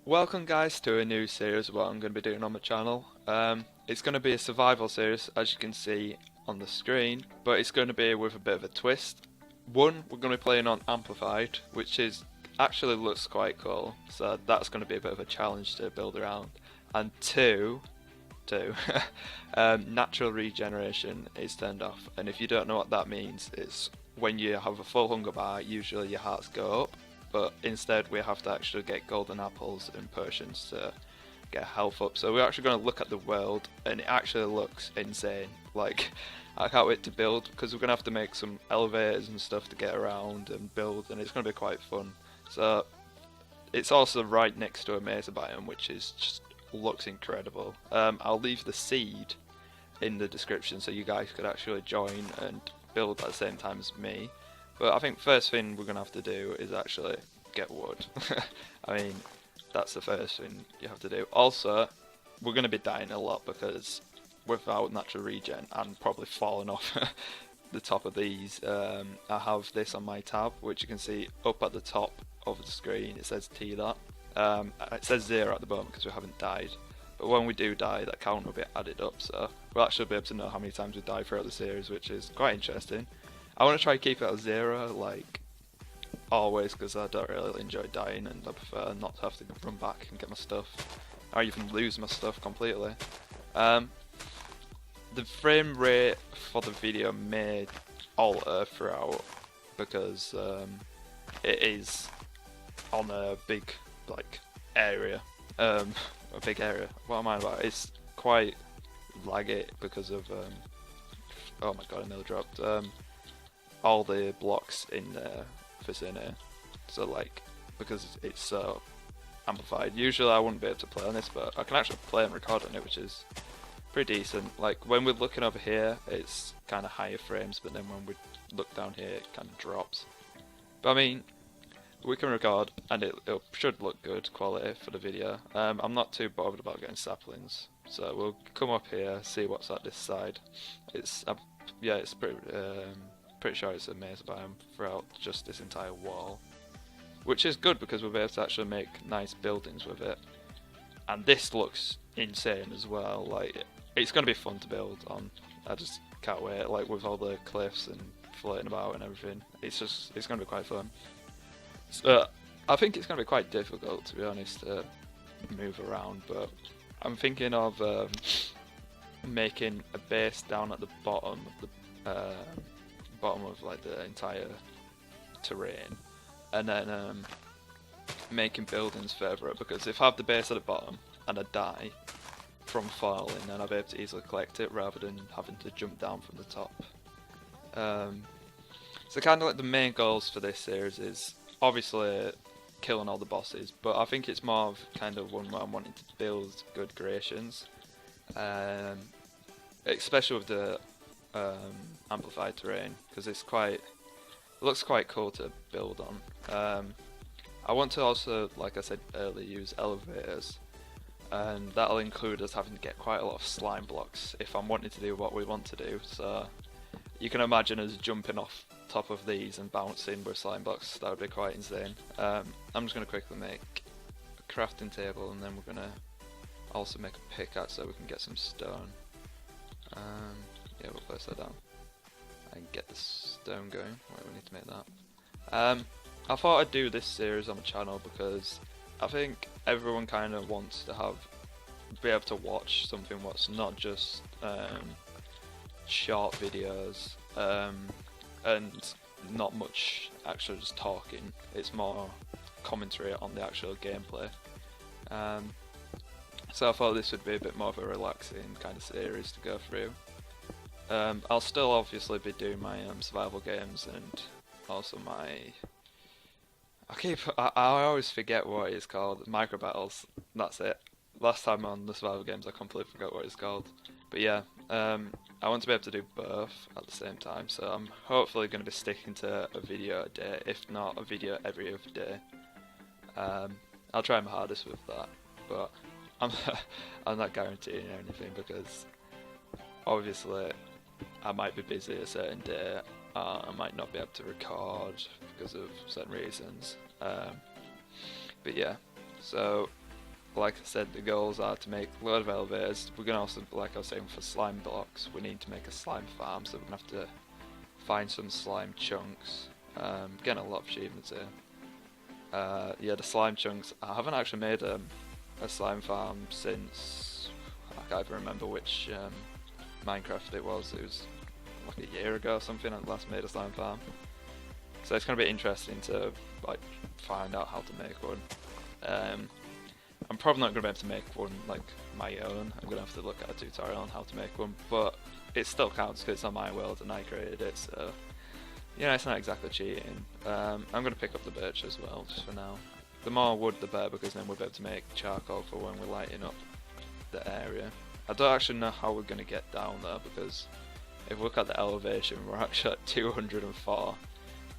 Welcome guys to a new series of what I'm going to be doing on my channel. It's going to be a survival series as you can see on the screen, but it's going to be with a bit of a twist. One, we're going to be playing on Amplified, which is actually looks quite cool, so that's going to be a bit of a challenge to build around. And two, natural regeneration is turned off, and if you don't know what that means, it's when you have a full hunger bar, usually your hearts go up, but instead we have to actually get golden apples and potions to get health up. So we're actually going to look at the world, and it actually looks insane. Like, I can't wait to build, because we're going to have to make some elevators and stuff to get around and build, and it's going to be quite fun. So it's also right next to a mesa biome, which is just looks incredible. I'll leave the seed in the description so you guys could actually join and build at the same time as me. But I think first thing we're going to have to do is actually get wood. I mean, that's the first thing you have to do. Also, we're going to be dying a lot because without natural regen and probably falling off the top of these, I have this on my tab, which you can see up at the top of the screen. It says Tdot. It says 0 at the moment because we haven't died, but when we do die, that count will be added up, so we'll actually be able to know how many times we die throughout the series, which is quite interesting. I want to try to keep it at 0, like always, because I don't really enjoy dying, and I prefer not to have to run back and get my stuff, or even lose my stuff completely. The frame rate for the video may alter throughout, because it is on a big area. A big area. What am I about? It's quite laggy because of oh my god, I nearly dropped all the blocks in the vicinity. So like, because it's so amplified. Usually I wouldn't be able to play on this, but I can actually play and record on it, which is pretty decent. Like when we're looking over here, it's kind of higher frames, but then when we look down here, it kind of drops. But I mean, we can record, and it should look good quality for the video. I'm not too bothered about getting saplings, so we'll come up here, see what's at this side. It's yeah, it's pretty sure it's a mesa biome throughout just this entire wall, which is good because we'll be able to actually make nice buildings with it. And this looks insane as well. Like, it's going to be fun to build on. I just can't wait. Like with all the cliffs and floating about and everything, it's going to be quite fun. So I think it's going to be quite difficult, to be honest, to move around, but I'm thinking of making a base down at the bottom of like the entire terrain, and then making buildings further up, because if I have the base at the bottom and I die from falling, then I'll be able to easily collect it rather than having to jump down from the top. So kind of like the main goals for this series is obviously killing all the bosses, but I think it's more of kind of one where I'm wanting to build good creations, especially with the amplified terrain, because it looks quite cool to build on. I want to also, like I said earlier, use elevators, and that'll include us having to get quite a lot of slime blocks if I'm wanting to do what we want to do. So you can imagine us jumping off top of these and bouncing with slime blocks. That would be quite insane. I'm just going to quickly make a crafting table, and then we're going to also make a pickaxe so we can get some stone. Yeah, we'll place that down and get the stone going. Right, we need to make that. I thought I'd do this series on the channel because I think everyone kind of wants to be able to watch something what's not just short videos and not much actually just talking. It's more commentary on the actual gameplay. So I thought this would be a bit more of a relaxing kind of series to go through. I'll still obviously be doing my survival games, and also my I always forget what it's called. Micro battles. That's it. Last time on the survival games, I completely forgot what it's called. But yeah, I want to be able to do both at the same time, so I'm hopefully going to be sticking to a video a day, if not a video every other day. I'll try my hardest with that, but I'm not guaranteeing anything, because obviously I might be busy a certain day, I might not be able to record because of certain reasons. But yeah, so like I said, the goals are to make a load of elevators. We're gonna also, like I was saying, for slime blocks, we need to make a slime farm, so we're gonna have to find some slime chunks. Getting a lot of achievements here. Yeah, the slime chunks. I haven't actually made a slime farm since I can't even remember which Minecraft it was. It was like a year ago or something. I last made a slime farm, so it's gonna be interesting to like find out how to make one. I'm probably not gonna be able to make one like my own. I'm gonna have to look at a tutorial on how to make one, but it still counts because it's on my world and I created it. So yeah, it's not exactly cheating. I'm going to pick up the birch as well, just for now. The more wood the better, because then we'll be able to make charcoal for when we're lighting up the area. I don't actually know how we're going to get down there, because if we look at the elevation, we're actually at 204.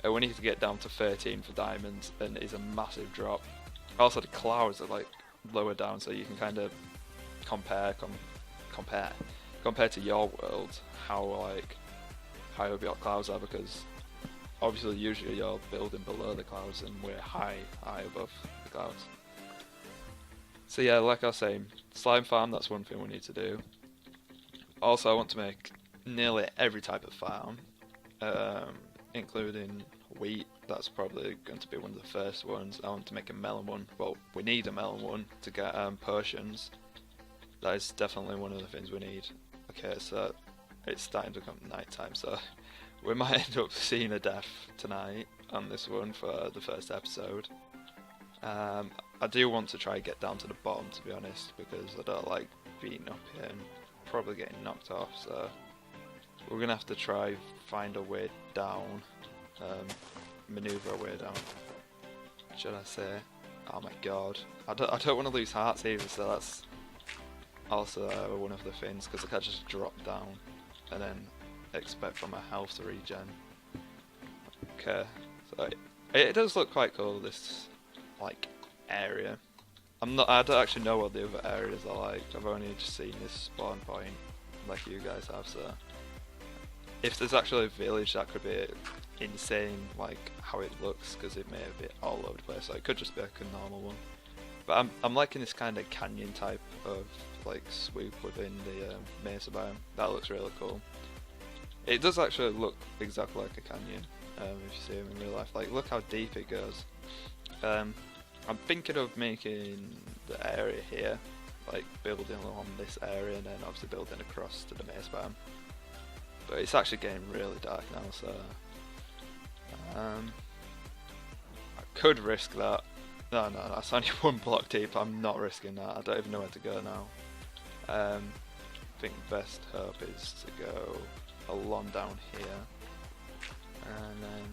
And we need to get down to 13 for diamonds, and it's a massive drop. Also, the clouds are like lower down, so you can kind of compare to your world how like high up your clouds are, because obviously usually you're building below the clouds and we're high above the clouds. So yeah, like I was saying, slime farm, that's one thing we need to do. Also, I want to make nearly every type of farm, including wheat. That's probably going to be one of the first ones. I want to make a melon one. Well, we need a melon one to get potions. That is definitely one of the things we need. Okay, so it's starting to become night time, so we might end up seeing a death tonight on this one for the first episode. I do want to try and get down to the bottom, to be honest, because I don't like being up here and probably getting knocked off, so we're going to have to try find a way down, maneuver a way down, should I say. Oh my god, I don't want to lose hearts either, so that's also one of the things, because I can't just drop down and then expect for my health to regen. Okay, so it does look quite cool, this like area. I don't actually know what the other areas are like. I've only just seen this spawn point like you guys have, so if there's actually a village, that could be insane, like how it looks, because it may be all over the place, so it could just be like a normal one. But I'm liking this kind of canyon type of like swoop within the mesa biome. That looks really cool. It does actually look exactly like a canyon, if you see them in real life. Like, look how deep it goes. I'm thinking of making the area here, like building along this area and then obviously building across to the mesa biome. But it's actually getting really dark now, so I could risk that. No, that's only one block deep. I'm not risking that. I don't even know where to go now. I think best hope is to go along down here and then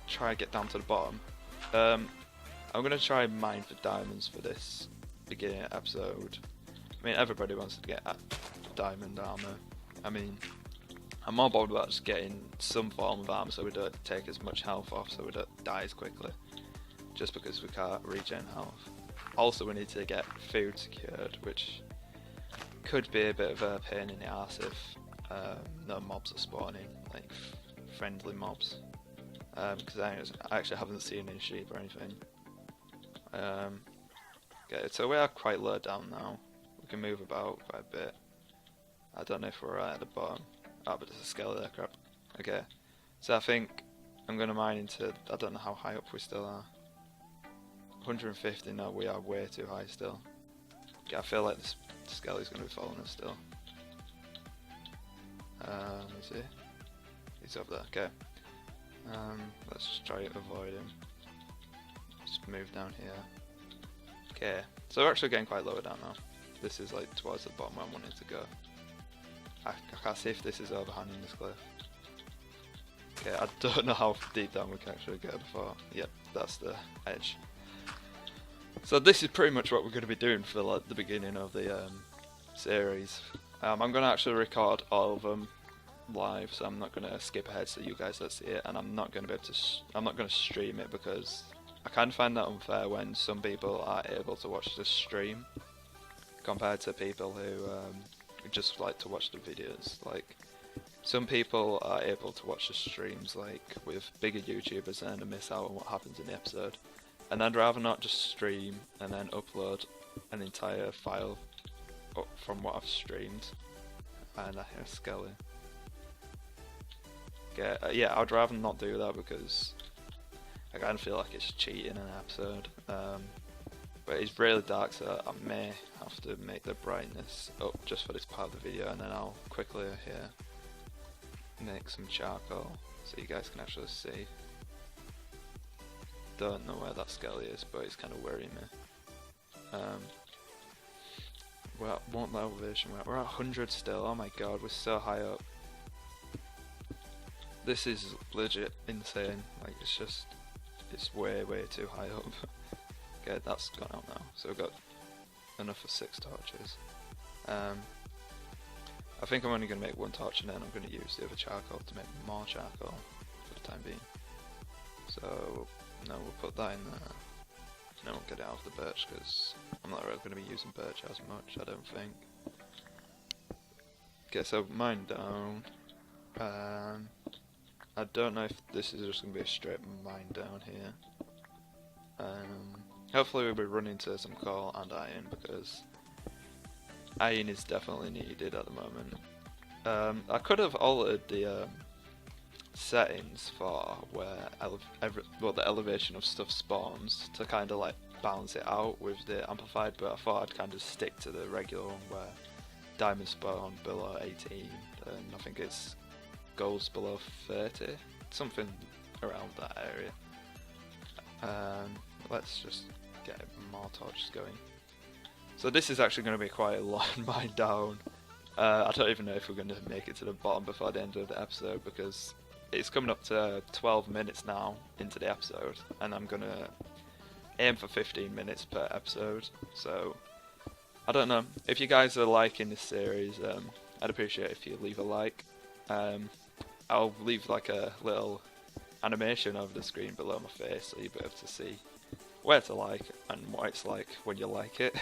try and get down to the bottom. I'm going to try and mine for diamonds for this beginning episode. I mean, everybody wants to get diamond armor. I mean, I'm more bothered about just getting some form of armor so we don't take as much health off, so we don't die as quickly, just because we can't regen health. Also, we need to get food secured, which could be a bit of a pain in the arse if no mobs are spawning, like friendly mobs, because I actually haven't seen any sheep or anything. Okay, so we are quite low down now. We can move about quite a bit. I don't know if we're right at the bottom. Oh, but there's a skeleton there, crap. Okay, so I think I'm going to mine into, I don't know how high up we still are. 150, no, we are way too high still. Okay, I feel like this skeleton's going to be following us still. Let's see. He's up there, okay. Let's just try to avoid him. Just move down here. Okay, so we're actually getting quite lower down now. This is like towards the bottom where I wanted to go. I can't see if this is overhanging this cliff. Okay, I don't know how deep down we can actually go before. Yep, that's the edge. So this is pretty much what we're going to be doing for like the beginning of the series. I'm going to actually record all of them live, so I'm not going to skip ahead so you guys don't see it, and I'm not going to be able to. I'm not going to stream it because I kind of find that unfair when some people are able to watch the stream compared to people who just like to watch the videos. Like, some people are able to watch the streams like with bigger YouTubers and miss out on what happens in the episode. and I'd rather not just stream and then upload an entire file up from what I've streamed. And I hear Skelly. Okay, yeah, I'd rather not do that because I kind of feel like it's cheating an episode. But it's really dark, so I may have to make the brightness up just for this part of the video, and then I'll quickly here make some charcoal so you guys can actually see. Don't know where that Skelly is, but it's kind of worrying me. We're at what elevation? We're at 100 still. Oh my god, we're so high up. This is legit insane. Like, it's way too high up. Okay, that's gone out now. So we've got enough for 6 torches. I think I'm only going to make 1 torch, and then I'm going to use the other charcoal to make more charcoal for the time being. So no, we'll put that in there. And then we'll get it out of the birch because I'm not really going to be using birch as much, I don't think. Okay, so mine down. I don't know if this is just going to be a straight mine down here. Hopefully we'll be running to some coal and iron because iron is definitely needed at the moment. I could have altered the settings for where the elevation of stuff spawns to kind of like balance it out with the amplified, but I thought I'd kind of stick to the regular one where diamonds spawn below 18 and I think it's golds below 30, something around that area. Let's just get more torches going. So this is actually going to be quite a long mine down. I don't even know if we're going to make it to the bottom before the end of the episode because it's coming up to 12 minutes now into the episode, and I'm going to aim for 15 minutes per episode. So I don't know, if you guys are liking this series, I'd appreciate if you leave a like. I'll leave like a little animation over the screen below my face so you'll be able to see where to like and what it's like when you like it.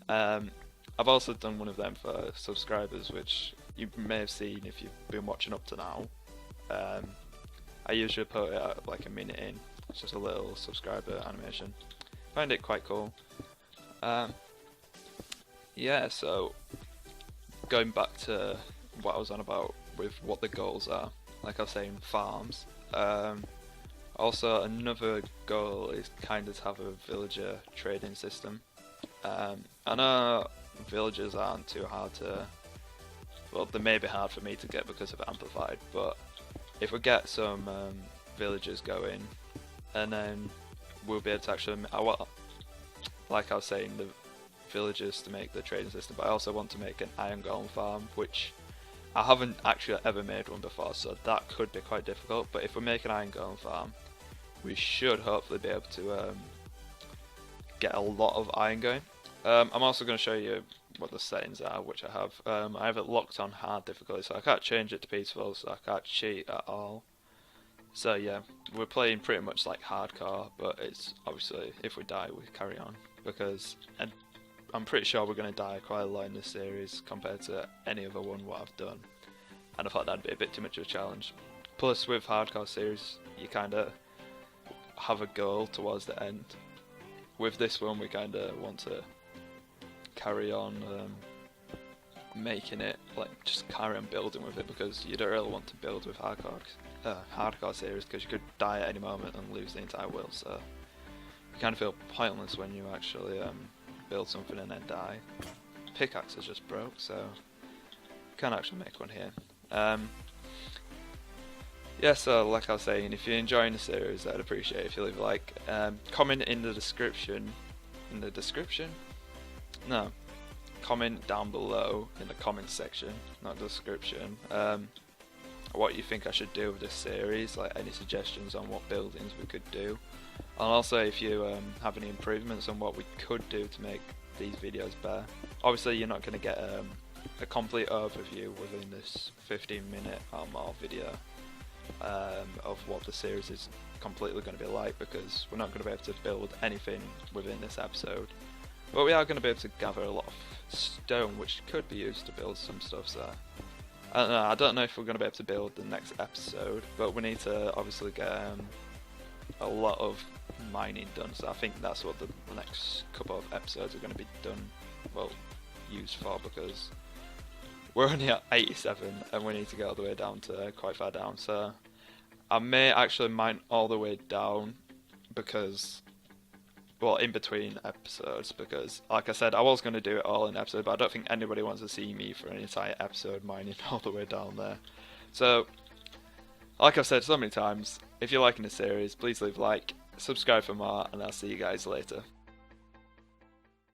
I've also done one of them for subscribers, which you may have seen if you've been watching up to now. I usually put it at like a minute in. It's just a little subscriber animation. I find it quite cool. Yeah, so going back to what I was on about with what the goals are, like I was saying, farms. Also another goal is kind of to have a villager trading system. I know villagers aren't too hard to, well, they may be hard for me to get because of amplified, but if we get some villagers going, and then we'll be able to actually, like I was saying, the villagers to make the trading system, but I also want to make an iron golem farm, which I haven't actually ever made one before, so that could be quite difficult. But if we make an iron golem farm, we should hopefully be able to get a lot of iron going. I'm also going to show you what the settings are, which I have. I have it locked on hard difficulty, so I can't change it to peaceful, so I can't cheat at all. So yeah, we're playing pretty much like hardcore, but it's obviously if we die we carry on, because I'm pretty sure we're going to die quite a lot in this series compared to any other one what I've done, and I thought that'd be a bit too much of a challenge. Plus with hardcore series you kind of have a goal towards the end. With this one we kind of want to carry on making it, like just carry on building with it, because you don't really want to build with hardcore series because you could die at any moment and lose the entire world, so you kind of feel pointless when you actually build something and then die. Pickaxe is just broke, so you can't actually make one here. Yeah, so like I was saying, if you're enjoying the series, I'd appreciate it if you leave a like. Comment in the description. No. Comment down below in the comment section, not description, what you think I should do with this series, like any suggestions on what buildings we could do. And also if you have any improvements on what we could do to make these videos better. Obviously you're not going to get a complete overview within this 15-minute or more video of what the series is completely going to be like, because we're not going to be able to build anything within this episode. But we are going to be able to gather a lot of stone, which could be used to build some stuff, so I don't know if we're going to be able to build the next episode, but we need to obviously get a lot of mining done, so I think that's what the next couple of episodes are going to be done, well, used for, because we're only at 87 and we need to get all the way down to quite far down, so I may actually mine all the way down because, well, in between episodes, because like I said, I was going to do it all in episode, but I don't think anybody wants to see me for an entire episode mining all the way down there. So like I've said so many times, if you're liking the series, please leave a like, subscribe for more, and I'll see you guys later.